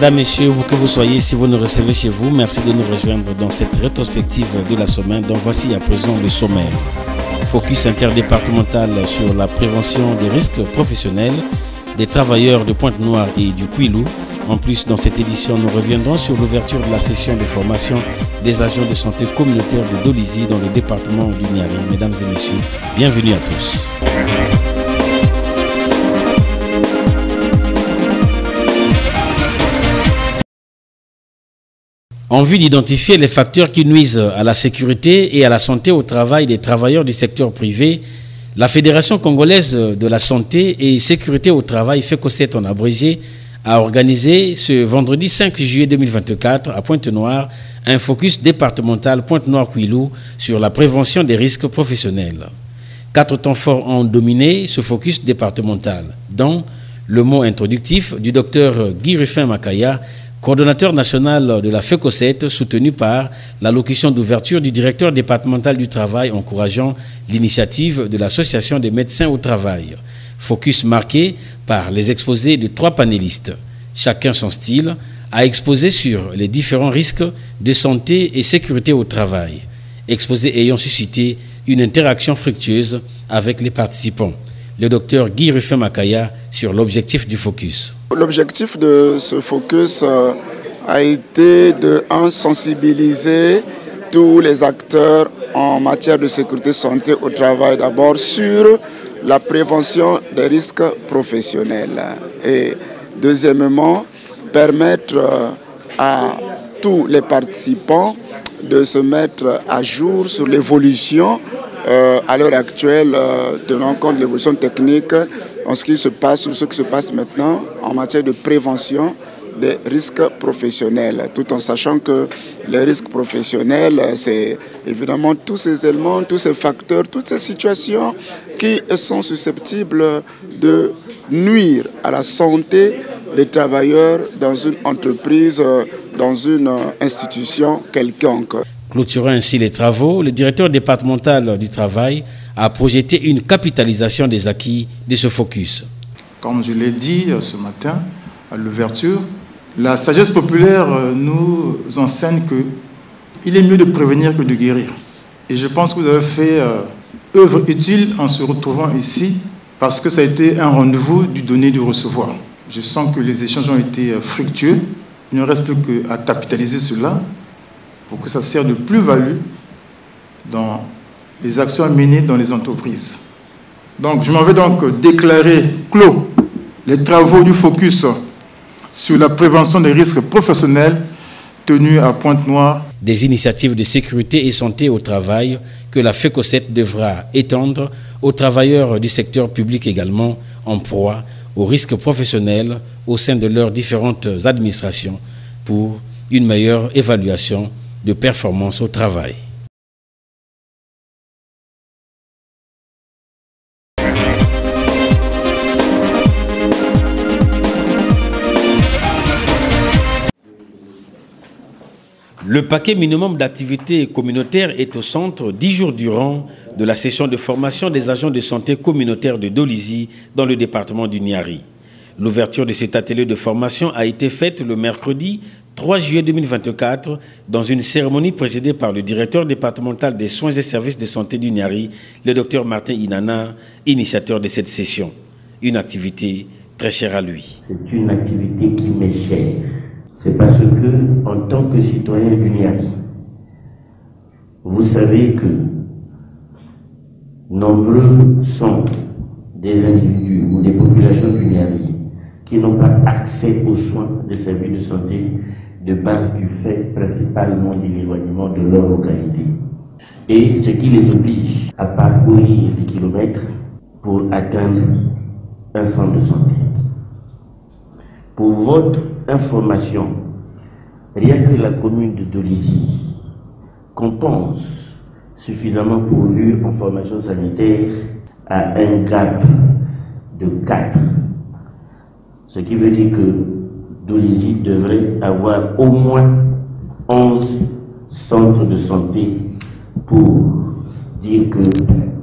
Madame, Messieurs, vous que vous soyez, si vous nous recevez chez vous, merci de nous rejoindre dans cette rétrospective de la semaine. Donc voici à présent le sommaire. Focus interdépartemental sur la prévention des risques professionnels des travailleurs de Pointe-Noire et du Kouilou. En plus, dans cette édition, nous reviendrons sur l'ouverture de la session de formation des agents de santé communautaire de Dolisie dans le département du Niari. Mesdames et messieurs, bienvenue à tous. En vue d'identifier les facteurs qui nuisent à la sécurité et à la santé au travail des travailleurs du secteur privé, la Fédération congolaise de la santé et sécurité au travail, FECOSET en abrégé, a organisé ce vendredi 5 juillet 2024 à Pointe-Noire un focus départemental Pointe-Noire-Kouilou sur la prévention des risques professionnels. 4 temps forts ont dominé ce focus départemental, dont le mot introductif du docteur Guy Ruffin Makaya, coordonnateur national de la FECOSET, soutenu par l'allocution d'ouverture du directeur départemental du travail encourageant l'initiative de l'Association des médecins au travail. Focus marqué par les exposés de 3 panélistes. Chacun son style a exposé sur les différents risques de santé et sécurité au travail. Exposés ayant suscité une interaction fructueuse avec les participants. Le docteur Guy Ruffin Makaya sur l'objectif du focus. L'objectif de ce focus a été de sensibiliser tous les acteurs en matière de sécurité santé au travail d'abord sur la prévention des risques professionnels et deuxièmement permettre à tous les participants de se mettre à jour sur l'évolution à l'heure actuelle, tenant compte de l'évolution technique en ce qui se passe, sur ce qui se passe maintenant en matière de prévention des risques professionnels, tout en sachant que les risques professionnels, c'est évidemment tous ces éléments, tous ces facteurs, toutes ces situations qui sont susceptibles de nuire à la santé des travailleurs dans une entreprise, dans une institution quelconque. Clôturant ainsi les travaux, le directeur départemental du travail a projeté une capitalisation des acquis de ce focus. Comme je l'ai dit ce matin à l'ouverture, la sagesse populaire nous enseigne qu'il est mieux de prévenir que de guérir. Et je pense que vous avez fait œuvre utile en se retrouvant ici parce que ça a été un rendez-vous du donner et du recevoir. Je sens que les échanges ont été fructueux. Il ne reste plus qu'à capitaliser cela pour que ça serve de plus-value dans les actions menées dans les entreprises. Donc, je m'en vais donc déclarer clos les travaux du focus sur la prévention des risques professionnels tenus à Pointe-Noire. Des initiatives de sécurité et santé au travail que la FECOSET devra étendre aux travailleurs du secteur public également en proie aux risques professionnels au sein de leurs différentes administrations pour une meilleure évaluation de performance au travail. Le paquet minimum d'activités communautaires est au centre 10 jours durant de la session de formation des agents de santé communautaire de Dolisie dans le département du Niari. L'ouverture de cet atelier de formation a été faite le mercredi 3 juillet 2024 dans une cérémonie présidée par le directeur départemental des soins et services de santé du Niari, le docteur Martin Inana, initiateur de cette session. Une activité très chère à lui. C'est une activité qui m'est chère. C'est parce que, en tant que citoyen du Niari, vous savez que nombreux sont des individus ou des populations du Niari qui n'ont pas accès aux soins des services de santé de base du fait principalement de l'éloignement de leur localité. Et ce qui les oblige à parcourir des kilomètres pour atteindre un centre de santé. Pour votre information, rien que la commune de Dolisie compense suffisamment pourvu en formation sanitaire à un gap de 4. Ce qui veut dire que Dolisie devrait avoir au moins 11 centres de santé pour dire que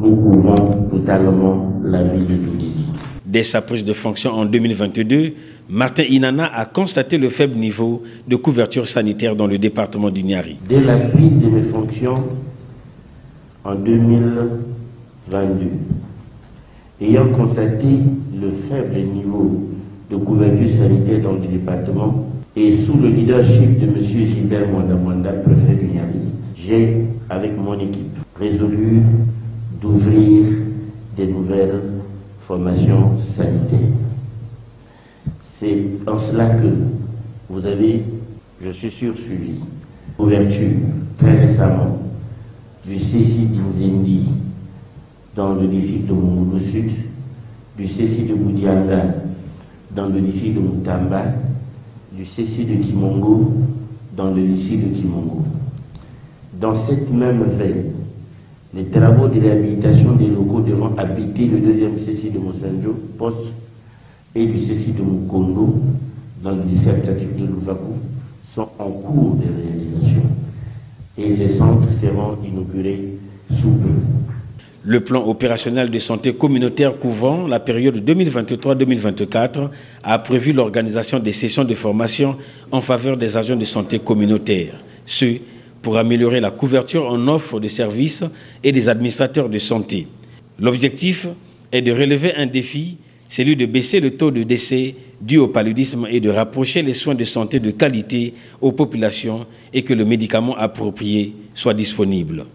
nous couvrons totalement la ville de Dolisie. Dès sa prise de fonction en 2022, Martin Inana a constaté le faible niveau de couverture sanitaire dans le département du Niari. Dès la prise de mes fonctions en 2022, ayant constaté le faible niveau de couverture sanitaire dans le département et sous le leadership de M. Gilbert Mwanda, préfet du Niari, j'ai, avec mon équipe, résolu d'ouvrir des nouvelles formations sanitaires. C'est en cela que vous avez, je suis sûr, suivi l'ouverture très récemment du CECI d'Inzendi dans le district de Moumoulou Sud, du CECI de Boudianga dans le district de Moutamba, du CECI de Kimongo dans le district de Kimongo. Dans cette même veille, les travaux de réhabilitation des locaux devant habiter le deuxième CECI de Mosanjo Poste et du CECI de Mukondo dans le district administratif de Louvakou sont en cours de réalisation et ces centres seront inaugurés sous peu. Le plan opérationnel de santé communautaire couvrant la période 2023-2024 a prévu l'organisation des sessions de formation en faveur des agents de santé communautaire, ce pour améliorer la couverture en offre de services et des administrateurs de santé. L'objectif est de relever un défi, celui de baisser le taux de décès dû au paludisme et de rapprocher les soins de santé de qualité aux populations et que le médicament approprié soit disponible.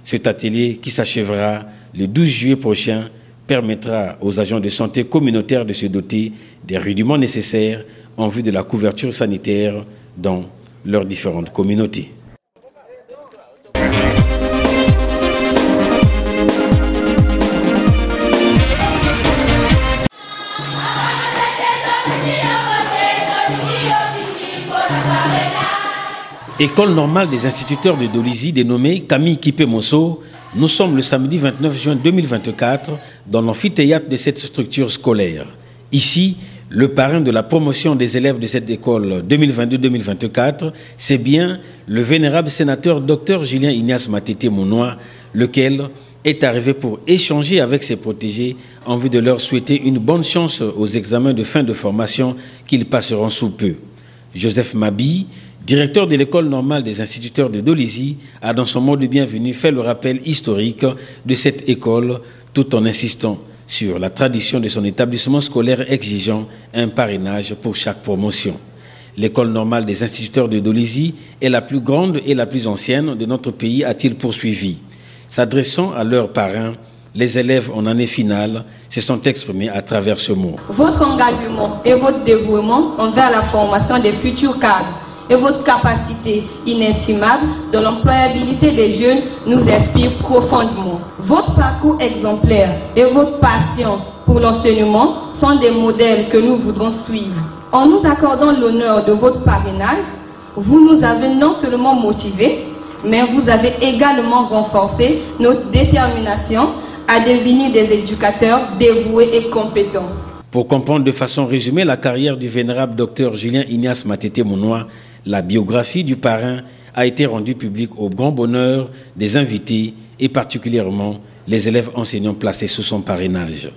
Cet atelier, qui s'achèvera le 12 juillet prochain, permettra aux agents de santé communautaire de se doter des rudiments nécessaires en vue de la couverture sanitaire dans leurs différentes communautés. École normale des instituteurs de Dolisie, dénommée Camille Kipé-Mosso, nous sommes le samedi 29 juin 2024 dans l'amphithéâtre de cette structure scolaire. Ici, le parrain de la promotion des élèves de cette école 2022-2024, c'est bien le vénérable sénateur Dr Julien Ignace Matete Mounoua, lequel est arrivé pour échanger avec ses protégés en vue de leur souhaiter une bonne chance aux examens de fin de formation qu'ils passeront sous peu. Joseph Mabi, directeur de l'école normale des instituteurs de Dolisie, a dans son mot de bienvenue fait le rappel historique de cette école tout en insistant sur la tradition de son établissement scolaire exigeant un parrainage pour chaque promotion. L'école normale des instituteurs de Dolisie est la plus grande et la plus ancienne de notre pays, a-t-il poursuivi. S'adressant à leurs parrains, les élèves en année finale se sont exprimés à travers ce mot. Votre engagement et votre dévouement envers la formation des futurs cadres et votre capacité inestimable dans l'employabilité des jeunes nous inspire profondément. Votre parcours exemplaire et votre passion pour l'enseignement sont des modèles que nous voudrons suivre. En nous accordant l'honneur de votre parrainage, vous nous avez non seulement motivés, mais vous avez également renforcé notre détermination à devenir des éducateurs dévoués et compétents. Pour comprendre de façon résumée la carrière du vénérable Dr Julien Ignace Matete Mounoua, la biographie du parrain a été rendue publique au grand bonheur des invités et particulièrement les élèves enseignants placés sous son parrainage.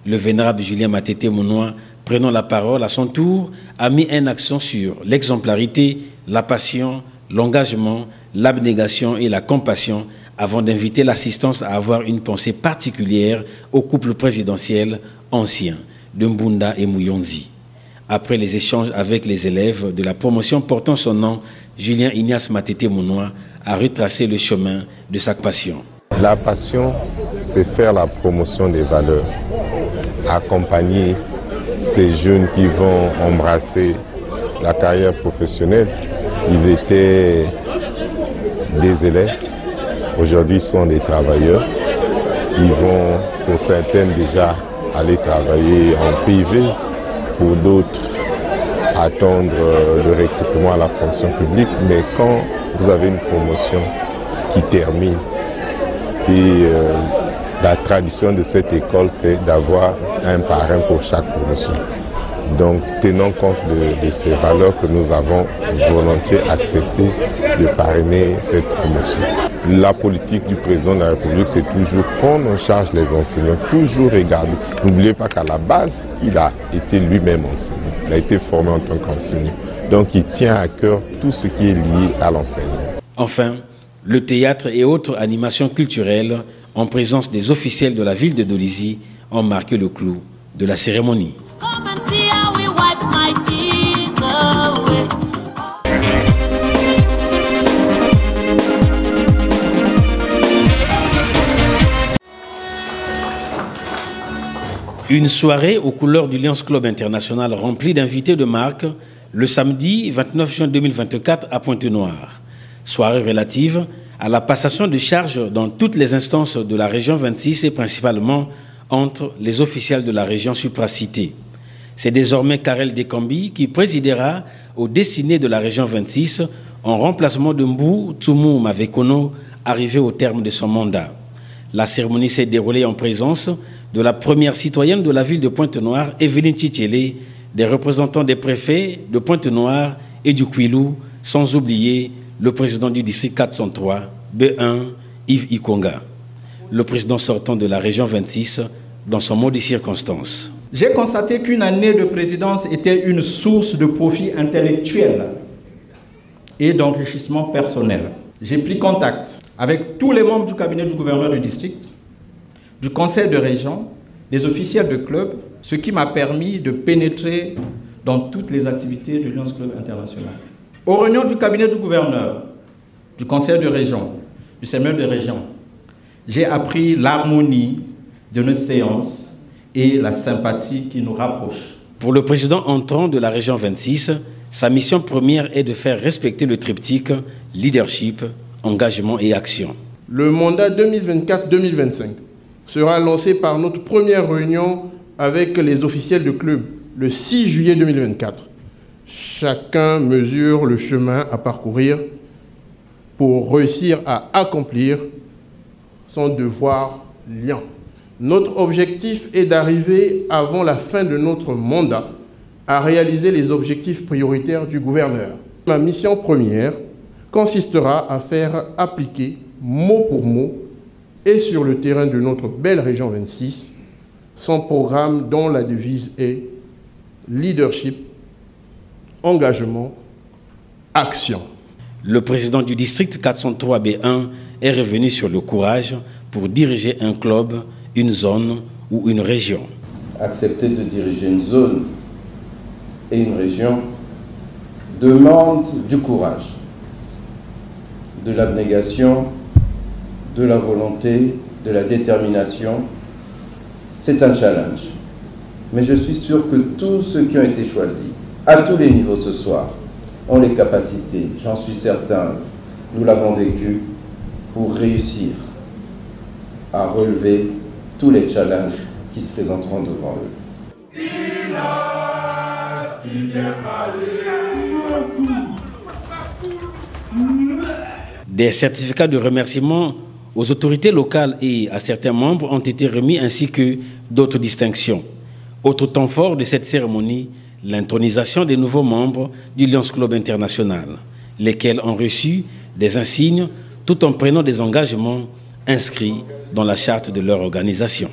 Le vénérable Julien Matete Mounoua, prenant la parole à son tour, a mis un accent sur l'exemplarité, la passion, l'engagement, l'abnégation et la compassion avant d'inviter l'assistance à avoir une pensée particulière au couple présidentiel ancien de Mbunda et Mouyonzi. Après les échanges avec les élèves de la promotion portant son nom, Julien Ignace Matete Mounoua a retracé le chemin de sa passion. La passion, c'est faire la promotion des valeurs, accompagner ces jeunes qui vont embrasser la carrière professionnelle. Ils étaient des élèves, aujourd'hui ils sont des travailleurs. Ils vont, pour certaines, déjà aller travailler en privé, pour d'autres attendre le recrutement à la fonction publique. Mais quand vous avez une promotion qui termine, et la tradition de cette école, c'est d'avoir un parrain pour chaque promotion. Donc, tenant compte de ces valeurs que nous avons volontiers accepté de parrainer cette promotion. La politique du président de la République, c'est toujours prendre en charge les enseignants, toujours regarder. N'oubliez pas qu'à la base, il a été lui-même enseignant. Il a été formé en tant qu'enseignant. Donc, il tient à cœur tout ce qui est lié à l'enseignement. Enfin, le théâtre et autres animations culturelles en présence des officiels de la ville de Dolisie ont marqué le clou de la cérémonie. Une soirée aux couleurs du Lions Club International remplie d'invités de marque le samedi 29 juin 2024 à Pointe-Noire. Soirée relative à la passation de charges dans toutes les instances de la région 26 et principalement entre les officiels de la région supracitée. C'est désormais Karel Dekambi qui présidera aux destinées de la région 26 en remplacement de Mbou Tsumu Mavekono, arrivé au terme de son mandat. La cérémonie s'est déroulée en présence de la première citoyenne de la ville de Pointe-Noire, Evelyne Tchitchélé, des représentants des préfets de Pointe-Noire et du Kouilou, sans oublier le président du district 403, B1, Yves Ikonga, le président sortant de la région 26, dans son mot de circonstance. J'ai constaté qu'une année de présidence était une source de profit intellectuel et d'enrichissement personnel. J'ai pris contact avec tous les membres du cabinet du gouverneur du district, du conseil de région, des officiels de club, ce qui m'a permis de pénétrer dans toutes les activités du Lions Club International. Aux réunions du cabinet du gouverneur, du conseil de région, du séminaire de région, j'ai appris l'harmonie de nos séances et la sympathie qui nous rapproche. Pour le président entrant de la région 26, sa mission première est de faire respecter le triptyque leadership, engagement et action. Le mandat 2024-2025 sera lancé par notre première réunion avec les officiels de club le 6 juillet 2024. Chacun mesure le chemin à parcourir pour réussir à accomplir son devoir liant. Notre objectif est d'arriver avant la fin de notre mandat à réaliser les objectifs prioritaires du gouverneur. Ma mission première consistera à faire appliquer mot pour mot et sur le terrain de notre belle région 26, son programme dont la devise est leadership, engagement, action. Le président du district 403B1 est revenu sur le courage pour diriger un club, une zone ou une région. Accepter de diriger une zone et une région demande du courage, de l'abnégation, de la volonté, de la détermination. C'est un challenge. Mais je suis sûr que tous ceux qui ont été choisis, à tous les niveaux ce soir, ont les capacités, j'en suis certain, nous l'avons vécu, pour réussir à relever tous les challenges qui se présenteront devant eux. Des certificats de remerciement aux autorités locales et à certains membres ont été remis, ainsi que d'autres distinctions. Autre temps fort de cette cérémonie, l'intronisation des nouveaux membres du Lions Club International, lesquels ont reçu des insignes tout en prenant des engagements inscrits dans la charte de leur organisation.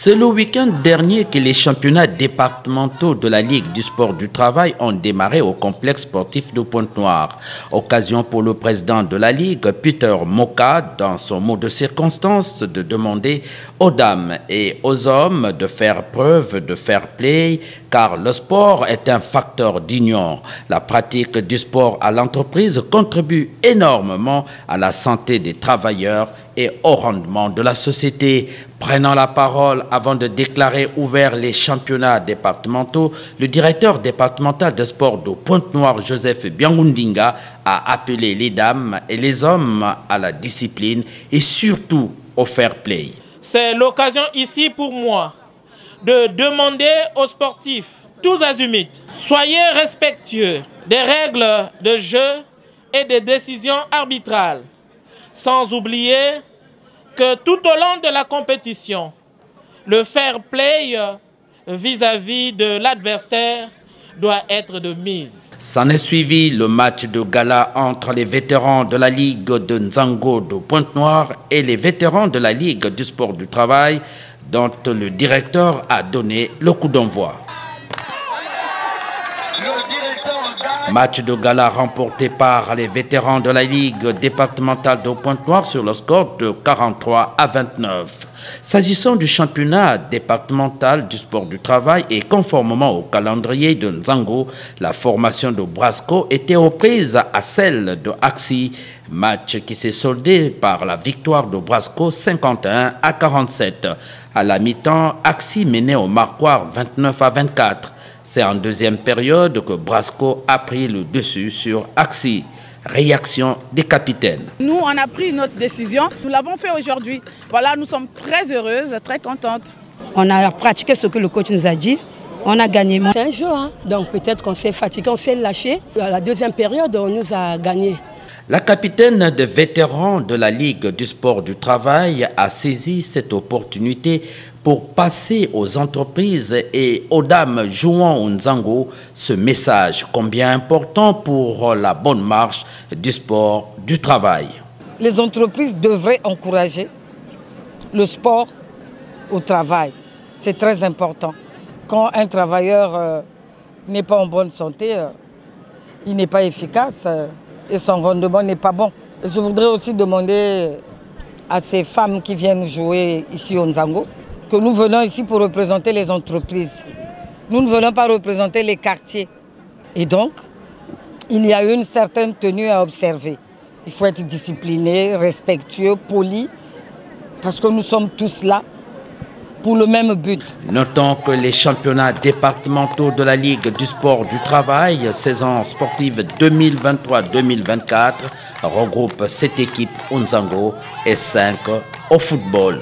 C'est le week-end dernier que les championnats départementaux de la Ligue du sport du travail ont démarré au complexe sportif de Pointe-Noire. Occasion pour le président de la Ligue, Peter Moka, dans son mot de circonstance, de demander aux dames et aux hommes de faire preuve de fair play, car le sport est un facteur d'union. La pratique du sport à l'entreprise contribue énormément à la santé des travailleurs et au rendement de la société. Prenant la parole avant de déclarer ouverts les championnats départementaux, le directeur départemental de sport de Pointe-Noire, Joseph Biangundinga, a appelé les dames et les hommes à la discipline et surtout au fair play. C'est l'occasion ici pour moi de demander aux sportifs, tous azimuts, soyez respectueux des règles de jeu et des décisions arbitrales, sans oublier que tout au long de la compétition, le fair play vis-à-vis de l'adversaire doit être de mise. S'en est suivi le match de gala entre les vétérans de la Ligue de Nzango de Pointe-Noire et les vétérans de la Ligue du sport du travail, dont le directeur a donné le coup d'envoi. Match de gala remporté par les vétérans de la Ligue départementale de Pointe-Noire sur le score de 43-29. S'agissant du championnat départemental du sport du travail et conformément au calendrier de Nzango, la formation de Brasco était aux prises à celle de Axi, match qui s'est soldé par la victoire de Brasco 51-47. À la mi-temps, Axi menait au marquoir 29-24. C'est en deuxième période que Brasco a pris le dessus sur Axi. Réaction des capitaines. Nous, on a pris notre décision. Nous l'avons fait aujourd'hui. Voilà, nous sommes très heureuses, très contentes. On a pratiqué ce que le coach nous a dit. On a gagné. C'est un jeu, hein? Donc peut-être qu'on s'est fatigué, on s'est lâché. À la deuxième période, on nous a gagné. La capitaine des vétérans de la Ligue du sport du travail a saisi cette opportunité pour passer aux entreprises et aux dames jouant au Nzango ce message combien important pour la bonne marche du sport du travail. Les entreprises devraient encourager le sport au travail. C'est très important. Quand un travailleur n'est pas en bonne santé, il n'est pas efficace et son rendement n'est pas bon. Je voudrais aussi demander à ces femmes qui viennent jouer ici au Nzango que nous venons ici pour représenter les entreprises. Nous ne venons pas représenter les quartiers. Et donc, il y a une certaine tenue à observer. Il faut être discipliné, respectueux, poli, parce que nous sommes tous là pour le même but. Notons que les championnats départementaux de la Ligue du sport du travail, saison sportive 2023-2024, regroupent 7 équipes au Nzango et 5 au football.